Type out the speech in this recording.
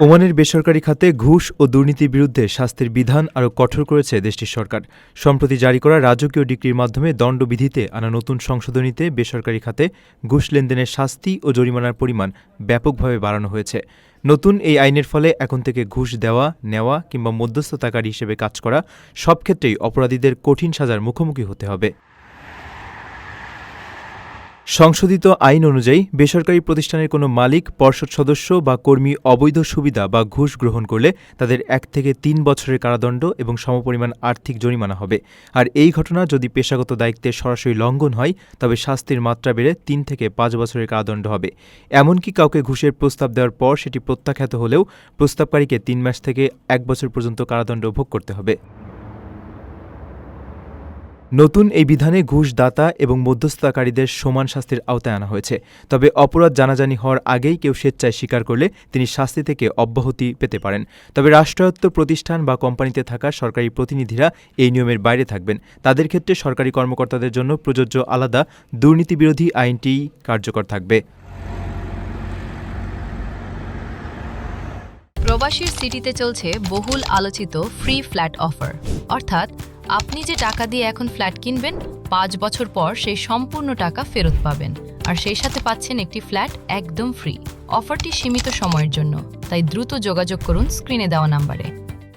ওমানের বেসরকারি খাতে ঘুষ ও দুর্নীতির বিরুদ্ধে শাস্তির বিধান আরও কঠোর করেছে দেশটির সরকার। সম্প্রতি জারি করা রাজকীয় ডিক্রির মাধ্যমে দণ্ডবিধিতে আনা নতুন সংশোধনীতে বেসরকারি খাতে ঘুষ লেনদেনের শাস্তি ও জরিমানার পরিমাণ ব্যাপকভাবে বাড়ানো হয়েছে। নতুন এই আইনের ফলে এখন থেকে ঘুষ দেওয়া, নেওয়া কিংবা মধ্যস্থতাকারী হিসেবে কাজ করা সব ক্ষেত্রেই অপরাধীদের কঠিন সাজার মুখোমুখি হতে হবে। সংশোধিত আইন অনুযায়ী বেসরকারি প্রতিষ্ঠানের কোনো মালিক, পর্ষদ সদস্য বা কর্মী অবৈধ সুবিধা বা ঘুষ গ্রহণ করলে তাদের ১ থেকে ৩ বছরের কারাদণ্ড এবং সমপরিমাণ আর্থিক জরিমানা হবে। আর এই ঘটনা যদি পেশাগত দায়িত্বের সরাসরি লঙ্ঘন হয় তবে শাস্তির মাত্রা বেড়ে ৩ থেকে ৫ বছরের কারাদণ্ড হবে। এমনকি কাউকে ঘুষের প্রস্তাব দেওয়ার পর সেটি প্রত্যাখ্যাত হলেও প্রস্তাবকারীকে ৩ মাস থেকে ১ বছর পর্যন্ত কারাদণ্ড ভোগ করতে হবে। নতুন এই বিধানে ঘুষদাতা এবং মধ্যস্থতাকারীদের সমান শাস্তির আওতায় আনা হয়েছে। তবে অপরাধ জানাজানি হওয়ার আগেই কেউ স্বেচ্ছায় স্বীকার করলে তিনি শাস্তি থেকে অব্যাহতি পেতে পারেন। তবে রাষ্ট্রায়ত্ত প্রতিষ্ঠান বা কোম্পানিতে থাকা সরকারি প্রতিনিধিরা এই নিয়মের বাইরে থাকবেন। তাদের ক্ষেত্রে সরকারি কর্মকর্তাদের জন্য প্রযোজ্য আলাদা দুর্নীতিবিরোধী আইনটি কার্যকর থাকবে। প্রবাসীর সিটিতে চলছে বহুল আলোচিত ফ্রি ফ্ল্যাট অফার, অর্থাৎ আপনি যে টাকা দিয়ে এখন ফ্ল্যাট কিনবেন ৫ বছর পর সেই সম্পূর্ণ টাকা ফেরত পাবেন, আর সেই সাথে পাচ্ছেন একটি ফ্ল্যাট একদম ফ্রি। অফারটি সীমিত সময়ের জন্য, তাই দ্রুত যোগাযোগ করুন স্ক্রিনে দেওয়া নাম্বারে।